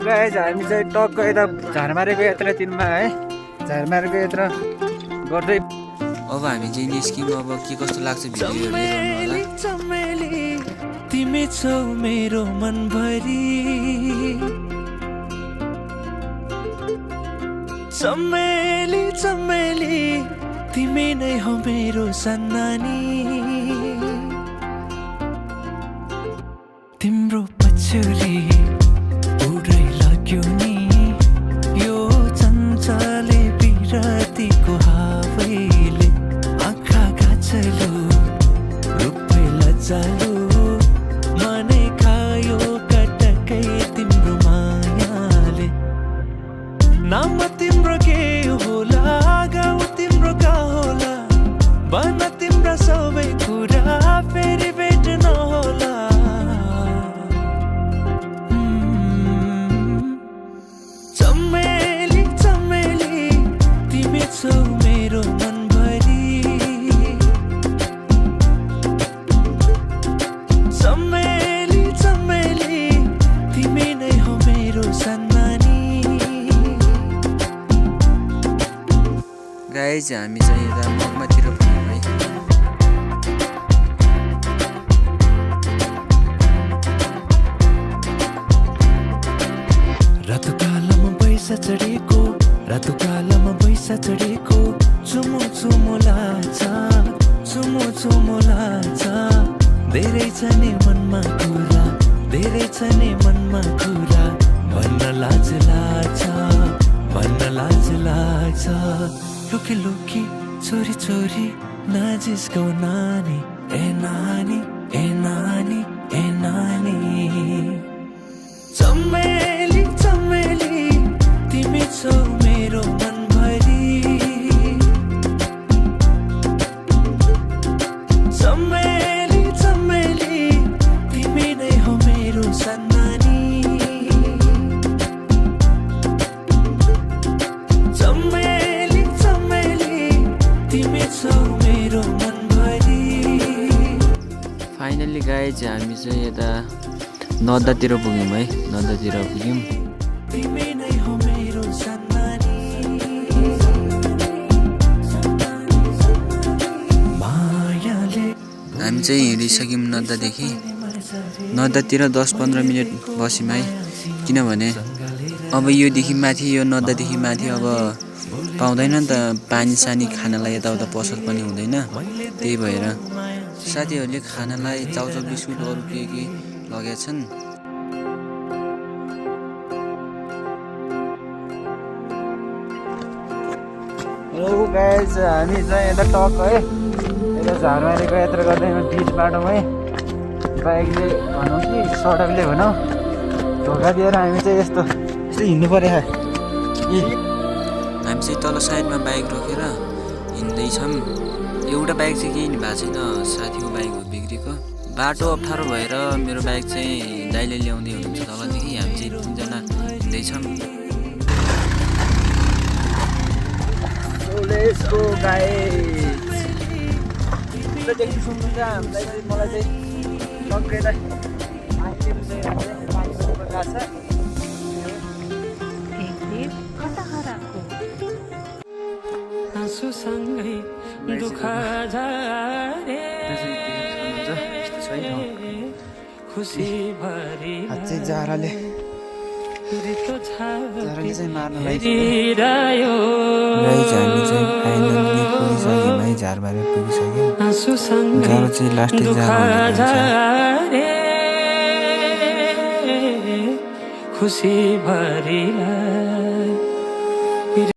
Guys हामी चाहिँ टक्क यता झारमारेको यात्रा दिनमा है झारमारेको यात्रा गर्दै अब हामी चाहिँ निस्क्यौँ। अब के कस्तो लाग्छ भिडियोहरू हेर्नु होला। तिमी छौ मेरो मनभरि चमेली चमेली तिमी नै हो मेरो सन्नानी तिम्रो पछुरी उडै लाग्यो नि यो चञ्चले बिरतीको हावैले आँखा गाछलो रूपै लजालो मनै खायो कटकै तिम्रो मायाले नाम तिम्रो के होला गाउँ तिम्रो का होला बन तिम्रो सबै कुरा फेरि भेट्न होला चमेली चमेली तिमी छौ मेरो मनभरि चमेली चमेली तिमी नै हो मेरो सन्नानी गाइज हामी चाहिँ यता मगमातिर पुग्यौँ है। रातोकालमा पैसा चढेको रातोकालमा पैसा चढेको चुमो चुमो लाग्छ चुमो चुमो लाग्छ धेरै छ नि मनमा कुरा धेरै छ नि मनमा कुरा भन्न लाज लाग्छ भन्न लाज लाग्छ लुकी लुकी चोरी चोरी नजिस्को नानी ए नानी ए नानी ए नानी चमेली चमेली तिमी छौ मेरो मनभरि चमेली चमेली तिमी नै हो मेरो सन्नानी चमेली चमेली तिमी छौ मेरो मनभरि फाइनल्ली गाइज हामी चाहिँ यता नदातिर पुग्यौँ है। नदातिर पुग्यौँ। तिमी नै हो मेरो सन्नानी मायाले हामी चाहिँ हिँडिसक्यौँ नदादेखि। नदातिर 10-15 मिनट बस्यौँ है। किनभने अब योदेखि माथि यो नदादेखि माथि अब पाउँदैन नि त पानी सानी खानालाई यताउता पसल पनि हुँदैन। त्यही भएर साथीहरूले खानालाई चाउचाउ बिस्कुट अरू के लगेका छन्। हेलो गाइज हामी चाहिँ यता टक्क है यता झारमारेको यात्रा गर्दै बिच बाटोमै बाइकले भनौँ कि सडकले भनौँ धोका दिएर हामी चाहिँ यस्तो हिँड्नु पऱ्यो। हामी चाहिँ तल साइडमा बाइक रोकेर हिँड्दैछौँ। एउटा बाइक चाहिँ केही भएको छैन, साथीको बाइक हो बिग्रेको। बाटो अप्ठ्यारो भएर मेरो बाइक चाहिँ दाइले ल्याउँदै हुनुहुन्छ तलदेखि। हामी चाहिँ 3जना हिँड्दैछौँ। लेट्स गो गाइज देख्नु सुन्नुहुन्छ हामीलाई चाहिँ मलाई चाहिँ टक्कै यता आइसकेको चाहिँ पानी पनि गएको छ। आँसुसँगै दुःख झारे खुसी भरि अझै जाराले चाहिँ मार्न लागिरह्यो गाइज हामी चाहिँ फाइनल्ली पुगिसक्यौँ है। झारबारे पुगिसक्यौँ। जाडो चाहिँ लास्टै जाडो खुसी भरिलाई